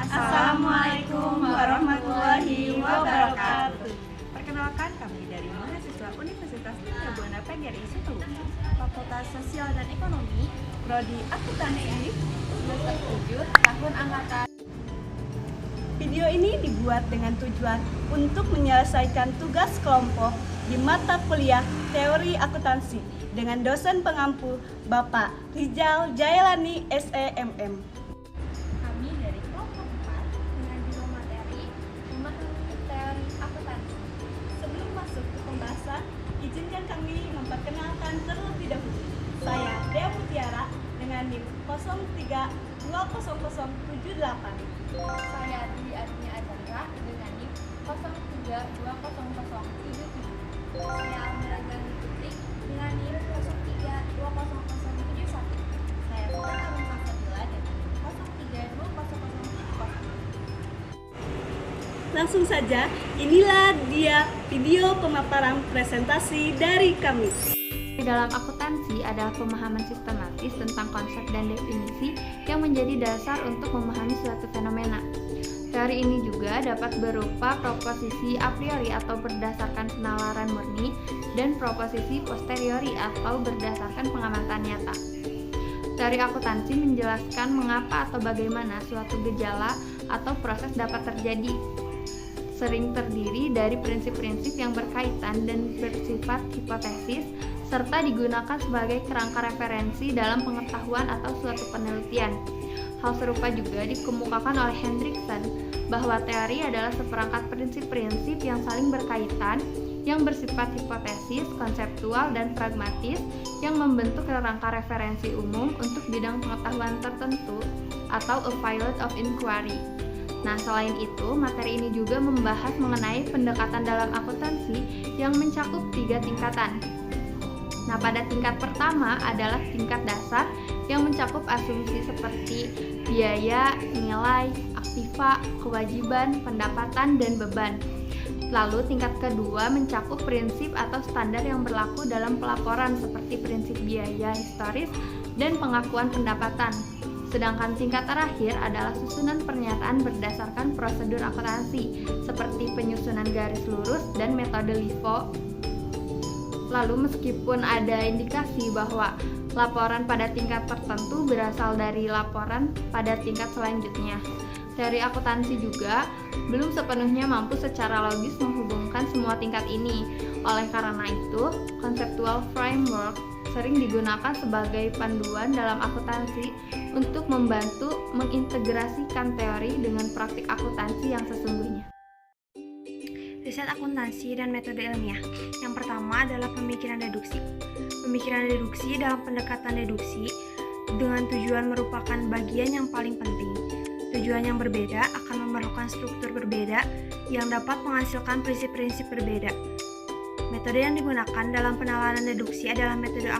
Assalamualaikum warahmatullahi wabarakatuh. Perkenalkan, kami dari mahasiswa Universitas Tunggal Buana PGRI Sukabumi, Fakultas Sosial dan Ekonomi, Prodi Akuntansi, semester 7, tahun angkatan. Video ini dibuat dengan tujuan untuk menyelesaikan tugas kelompok di mata kuliah Teori Akuntansi dengan dosen pengampu Bapak Rizal Jailani SEMM. Kami dari kelompok 4 dengan judul materi memahami teori akuntansi. Sebelum masuk ke pembahasan, izinkan kami memperkenalkan terlebih dahulu. Saya Dea Mutiara dengan NIM 03200078. Saya Dwi Ardinya Azandra dengan NIM 03200077. Saya Almira Gani Putri dengan NIM 03200071. Saya Sita Karun Sabila dengan NIM 03200070. Langsung saja, inilah dia video pemaparan presentasi dari kami. Di dalam akuntansi adalah pemahaman sistematis tentang konsep dan definisi yang menjadi dasar untuk memahami suatu fenomena. Teori ini juga dapat berupa proposisi a priori atau berdasarkan penalaran murni dan proposisi posteriori atau berdasarkan pengamatan nyata. Teori akuntansi menjelaskan mengapa atau bagaimana suatu gejala atau proses dapat terjadi. Sering terdiri dari prinsip-prinsip yang berkaitan dan bersifat hipotesis, serta digunakan sebagai kerangka referensi dalam pengetahuan atau suatu penelitian. Hal serupa juga dikemukakan oleh Hendriksen, bahwa teori adalah seperangkat prinsip-prinsip yang saling berkaitan, yang bersifat hipotesis, konseptual, dan pragmatis, yang membentuk kerangka referensi umum untuk bidang pengetahuan tertentu, atau a field of inquiry. Nah, selain itu, materi ini juga membahas mengenai pendekatan dalam akuntansi yang mencakup 3 tingkatan. Nah, pada tingkat pertama adalah tingkat dasar yang mencakup asumsi seperti biaya, nilai, aktiva, kewajiban, pendapatan, dan beban. Lalu tingkat kedua mencakup prinsip atau standar yang berlaku dalam pelaporan seperti prinsip biaya historis dan pengakuan pendapatan. Sedangkan tingkat terakhir adalah susunan pernyataan berdasarkan prosedur akuntansi seperti penyusunan garis lurus dan metode LIFO. Lalu meskipun ada indikasi bahwa laporan pada tingkat tertentu berasal dari laporan pada tingkat selanjutnya, teori akuntansi juga belum sepenuhnya mampu secara logis menghubungkan semua tingkat ini. Oleh karena itu, conceptual framework sering digunakan sebagai panduan dalam akuntansi untuk membantu mengintegrasikan teori dengan praktik akuntansi yang sesungguhnya. Riset akuntansi dan metode ilmiah. Yang pertama adalah pemikiran deduksi. Pemikiran deduksi dalam pendekatan deduksi dengan tujuan merupakan bagian yang paling penting. Tujuan yang berbeda akan memerlukan struktur berbeda yang dapat menghasilkan prinsip-prinsip berbeda. Metode yang digunakan dalam penalaran deduksi adalah metode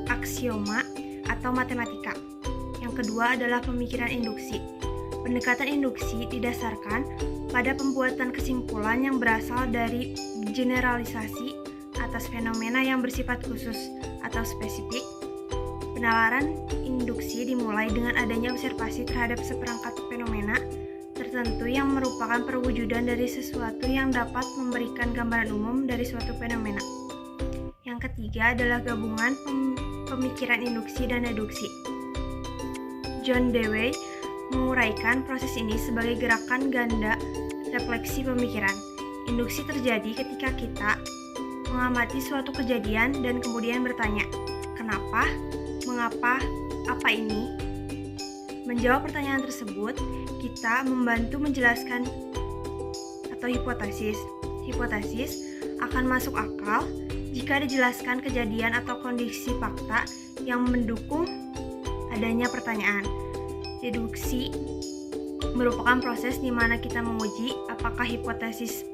aksioma atau matematika. Yang kedua adalah pemikiran induksi. Pendekatan induksi didasarkan pada pembuatan kesimpulan yang berasal dari generalisasi atas fenomena yang bersifat khusus atau spesifik. Penalaran induksi dimulai dengan adanya observasi terhadap seperangkat fenomena tertentu yang merupakan perwujudan dari sesuatu yang dapat memberikan gambaran umum dari suatu fenomena. Yang ketiga adalah gabungan pemikiran induksi dan deduksi. John Dewey menguraikan proses ini sebagai gerakan ganda refleksi pemikiran. Induksi terjadi ketika kita mengamati suatu kejadian dan kemudian bertanya, kenapa, mengapa, apa ini? Menjawab pertanyaan tersebut, kita membantu menjelaskan atau hipotesis. Hipotesis akan masuk akal jika dijelaskan kejadian atau kondisi fakta yang mendukung adanya pertanyaan. Deduksi merupakan proses di mana kita menguji apakah hipotesis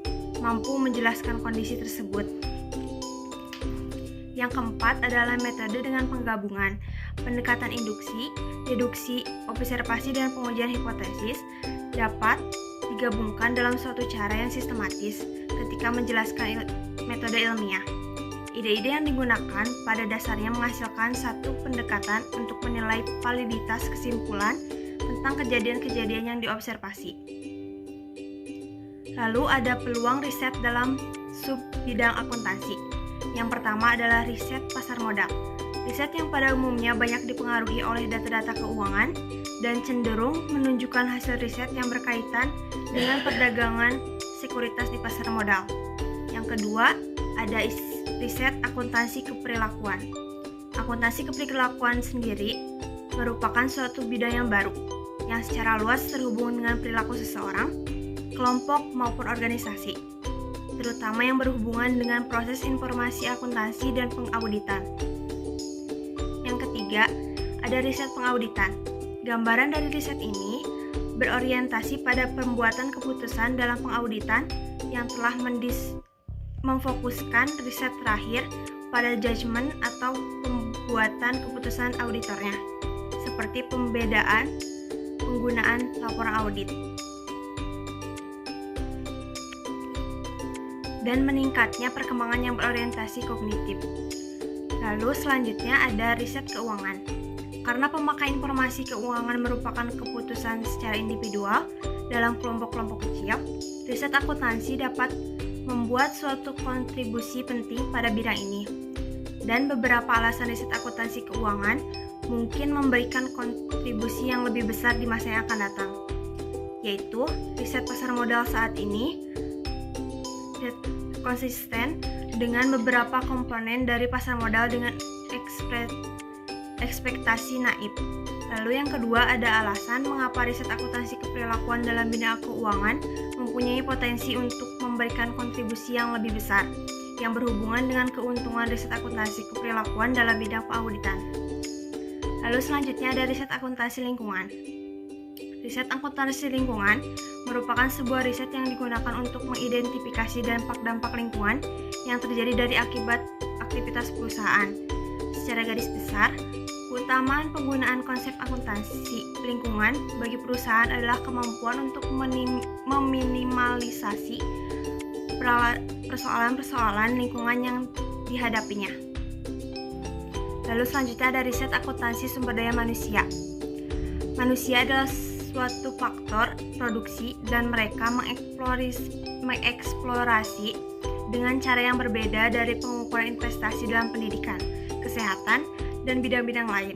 mampu menjelaskan kondisi tersebut. Yang keempat adalah metode dengan penggabungan pendekatan induksi, deduksi, observasi, dan pengujian hipotesis dapat digabungkan dalam suatu cara yang sistematis ketika menjelaskan metode ilmiah. Ide-ide yang digunakan pada dasarnya menghasilkan satu pendekatan untuk menilai validitas kesimpulan tentang kejadian-kejadian yang diobservasi. Lalu ada peluang riset dalam sub bidang akuntansi. Yang pertama adalah riset pasar modal. Riset yang pada umumnya banyak dipengaruhi oleh data-data keuangan dan cenderung menunjukkan hasil riset yang berkaitan dengan perdagangan sekuritas di pasar modal. Yang kedua, ada riset akuntansi keperilakuan. Akuntansi keperilakuan sendiri merupakan suatu bidang yang baru, yang secara luas terhubung dengan perilaku seseorang, kelompok maupun organisasi, terutama yang berhubungan dengan proses informasi akuntansi dan pengauditan. Yang ketiga, ada riset pengauditan. Gambaran dari riset ini berorientasi pada pembuatan keputusan dalam pengauditan yang telah memfokuskan riset terakhir pada judgement atau pembuatan keputusan auditornya, seperti pembedaan penggunaan laporan audit. Dan meningkatnya perkembangan yang berorientasi kognitif. Lalu selanjutnya ada riset keuangan. Karena pemakai informasi keuangan merupakan keputusan secara individual dalam kelompok-kelompok kecil, riset akuntansi dapat membuat suatu kontribusi penting pada bidang ini. Dan beberapa alasan riset akuntansi keuangan mungkin memberikan kontribusi yang lebih besar di masa yang akan datang, yaitu riset pasar modal saat ini konsisten dengan beberapa komponen dari pasar modal dengan ekspektasi naib. Lalu yang kedua ada alasan mengapa riset akuntansi keperilakuan dalam bidang keuangan mempunyai potensi untuk memberikan kontribusi yang lebih besar yang berhubungan dengan keuntungan riset akuntansi keperilakuan dalam bidang pengauditan. Lalu selanjutnya ada riset akuntansi lingkungan. Riset akuntansi lingkungan merupakan sebuah riset yang digunakan untuk mengidentifikasi dampak-dampak lingkungan yang terjadi dari akibat aktivitas perusahaan. Secara garis besar, keutamaan penggunaan konsep akuntansi lingkungan bagi perusahaan adalah kemampuan untuk meminimalisasi persoalan-persoalan lingkungan yang dihadapinya. Lalu selanjutnya ada riset akuntansi sumber daya manusia. Manusia adalah suatu faktor produksi dan mereka mengeksplorasi dengan cara yang berbeda dari pengukuran investasi dalam pendidikan, kesehatan, dan bidang-bidang lain.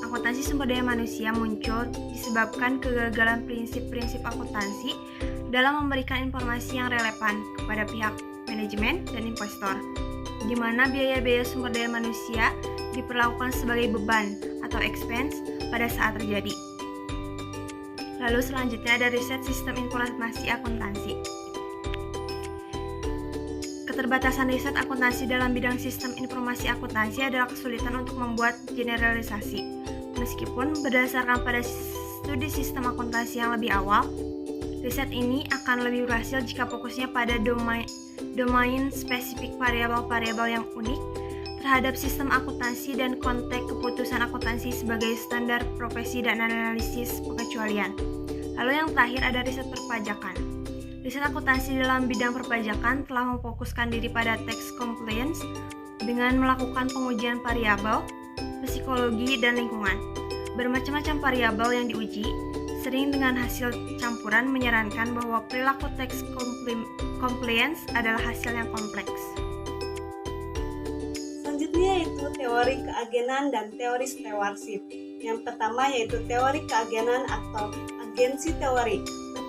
Akuntansi sumber daya manusia muncul disebabkan kegagalan prinsip-prinsip akuntansi dalam memberikan informasi yang relevan kepada pihak manajemen dan investor, di mana biaya-biaya sumber daya manusia diperlakukan sebagai beban atau expense pada saat terjadi. Lalu selanjutnya ada riset sistem informasi akuntansi. Keterbatasan riset akuntansi dalam bidang sistem informasi akuntansi adalah kesulitan untuk membuat generalisasi. Meskipun berdasarkan pada studi sistem akuntansi yang lebih awal, riset ini akan lebih berhasil jika fokusnya pada domain spesifik variabel-variabel yang unik terhadap sistem akuntansi dan konteks keputusan akuntansi sebagai standar profesi dan analisis pengecualian. Lalu yang terakhir ada riset perpajakan. Riset akuntansi dalam bidang perpajakan telah memfokuskan diri pada tax compliance dengan melakukan pengujian variabel, psikologi, dan lingkungan. Bermacam-macam variabel yang diuji, sering dengan hasil campuran menyarankan bahwa perilaku tax compliance adalah hasil yang kompleks. Selanjutnya yaitu teori keagenan dan teori stewardship. Yang pertama yaitu teori keagenan atau agensi teori.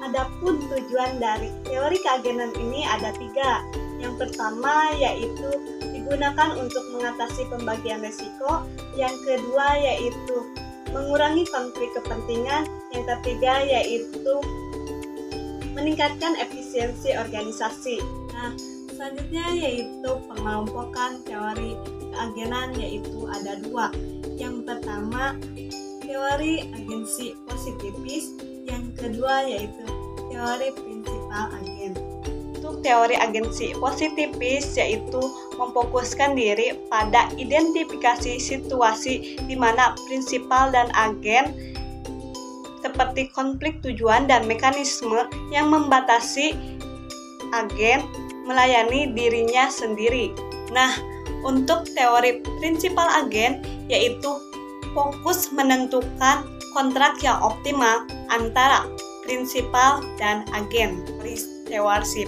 Adapun tujuan dari teori keagenan ini ada 3. Yang pertama yaitu digunakan untuk mengatasi pembagian risiko. Yang kedua yaitu mengurangi konflik kepentingan. Yang ketiga yaitu meningkatkan efisiensi organisasi. Nah, selanjutnya yaitu pengelompokan teori keagenan yaitu ada 2. Yang pertama teori agensi positifis, yang kedua yaitu teori prinsipal agen. Untuk teori agensi positifis yaitu memfokuskan diri pada identifikasi situasi di mana prinsipal dan agen seperti konflik tujuan dan mekanisme yang membatasi agen melayani dirinya sendiri. Nah, untuk teori prinsipal agen yaitu fokus menentukan kontrak yang optimal antara prinsipal dan agen stewardship.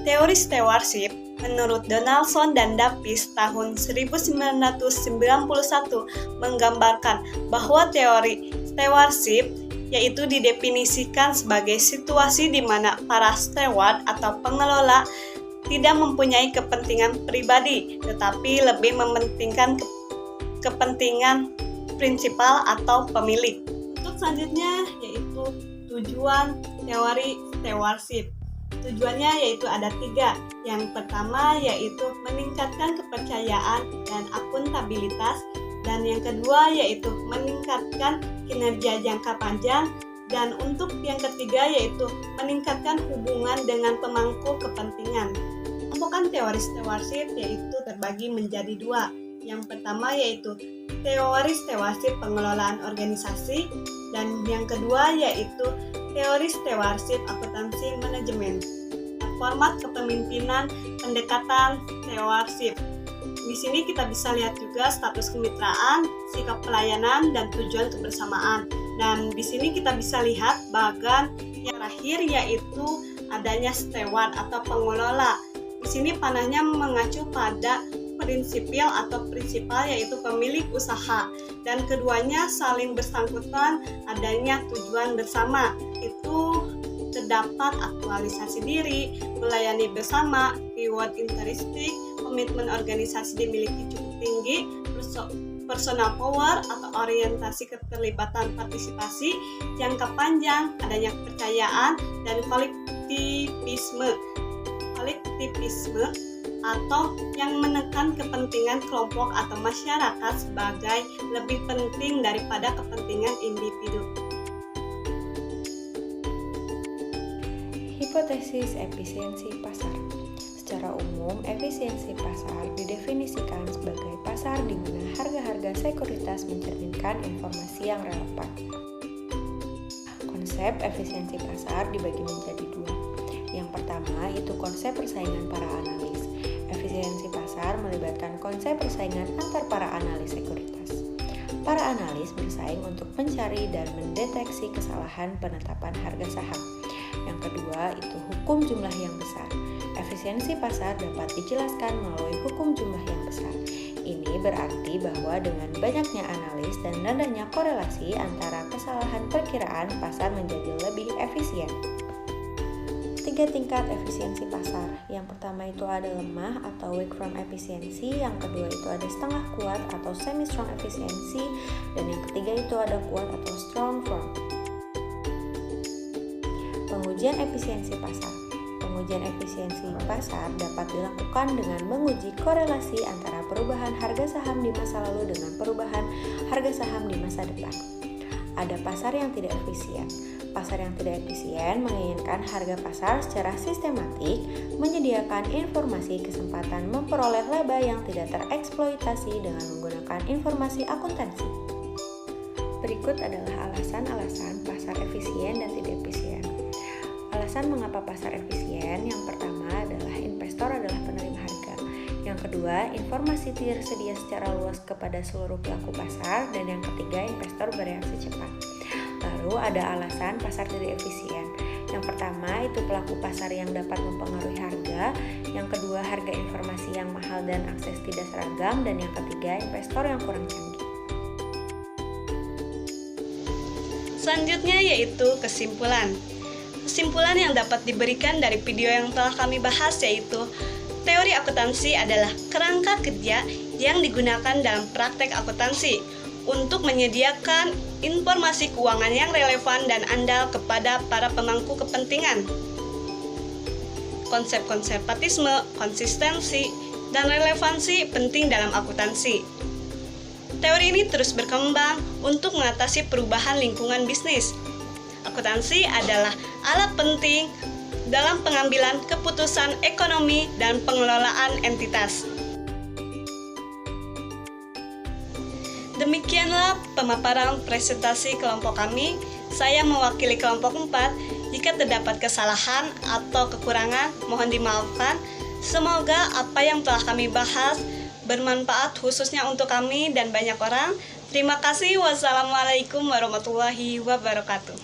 Teori stewardship menurut Donaldson dan Davis tahun 1991 menggambarkan bahwa teori stewardship yaitu didefinisikan sebagai situasi di mana para steward atau pengelola tidak mempunyai kepentingan pribadi, tetapi lebih mementingkan kepentingan prinsipal atau pemilik. Untuk selanjutnya yaitu tujuan teori stewardship. Tujuannya yaitu ada 3. Yang pertama yaitu meningkatkan kepercayaan dan akuntabilitas, dan yang kedua yaitu meningkatkan kinerja jangka panjang, dan untuk yang ketiga yaitu meningkatkan hubungan dengan pemangku kepentingan. Kelompokan teori stewardship yaitu terbagi menjadi 2. Yang pertama yaitu teori stewardship pengelolaan organisasi, dan yang kedua yaitu teori stewardship akuntansi manajemen. Format kepemimpinan pendekatan stewardship. Di sini kita bisa lihat juga status kemitraan, sikap pelayanan, dan tujuan kebersamaan. Dan di sini kita bisa lihat bagian yang terakhir yaitu adanya steward atau pengelola. Di sini panahnya mengacu pada prinsipil atau prinsipal yaitu pemilik usaha, dan keduanya saling bersangkutan adanya tujuan bersama. Itu terdapat aktualisasi diri, melayani bersama, reward intrinsic, komitmen organisasi dimiliki cukup tinggi, personal power atau orientasi keterlibatan partisipasi, jangka panjang, adanya kepercayaan, dan kolektivisme atau yang menekan kepentingan kelompok atau masyarakat sebagai lebih penting daripada kepentingan individu. Hipotesis efisiensi pasar. Secara umum, efisiensi pasar didefinisikan sebagai pasar di mana harga-harga sekuritas mencerminkan informasi yang relevan. Konsep efisiensi pasar dibagi menjadi 2. Yang pertama itu konsep persaingan para analis. Efisiensi pasar melibatkan konsep persaingan antar para analis sekuritas. Para analis bersaing untuk mencari dan mendeteksi kesalahan penetapan harga saham. Yang kedua itu hukum jumlah yang besar. Efisiensi pasar dapat dijelaskan melalui hukum jumlah yang besar. Ini berarti bahwa dengan banyaknya analis dan rendahnya korelasi antara kesalahan perkiraan, pasar menjadi lebih efisien. 3 tingkat efisiensi pasar. Yang pertama itu ada lemah atau weak from efisiensi, yang kedua itu ada setengah kuat atau semi strong efisiensi, dan yang ketiga itu ada kuat atau strong from. Pengujian efisiensi pasar. Pengujian efisiensi pasar dapat dilakukan dengan menguji korelasi antara perubahan harga saham di masa lalu dengan perubahan harga saham di masa depan. Ada pasar yang tidak efisien. Pasar yang tidak efisien menginginkan harga pasar secara sistematik, menyediakan informasi kesempatan memperoleh laba yang tidak tereksploitasi dengan menggunakan informasi akuntansi. Berikut adalah alasan-alasan pasar efisien dan tidak efisien. Alasan mengapa pasar efisien, yang pertama adalah investor adalah penerima harga. Yang kedua, informasi tersedia secara luas kepada seluruh pelaku pasar, dan yang ketiga, investor bereaksi cepat. Lalu ada alasan pasar tidak efisien. Yang pertama itu pelaku pasar yang dapat mempengaruhi harga, yang kedua harga informasi yang mahal dan akses tidak seragam, dan yang ketiga investor yang kurang canggih. Selanjutnya yaitu kesimpulan. Kesimpulan yang dapat diberikan dari video yang telah kami bahas yaitu teori akuntansi adalah kerangka kerja yang digunakan dalam praktek akuntansi untuk menyediakan informasi keuangan yang relevan dan andal kepada para pemangku kepentingan. Konsep konservatisme, konsistensi, dan relevansi penting dalam akuntansi. Teori ini terus berkembang untuk mengatasi perubahan lingkungan bisnis. Akuntansi adalah alat penting dalam pengambilan keputusan ekonomi dan pengelolaan entitas. Demikianlah pemaparan presentasi kelompok kami. Saya mewakili kelompok 4. Jika terdapat kesalahan atau kekurangan, mohon dimaafkan. Semoga apa yang telah kami bahas bermanfaat khususnya untuk kami dan banyak orang. Terima kasih. Wassalamualaikum warahmatullahi wabarakatuh.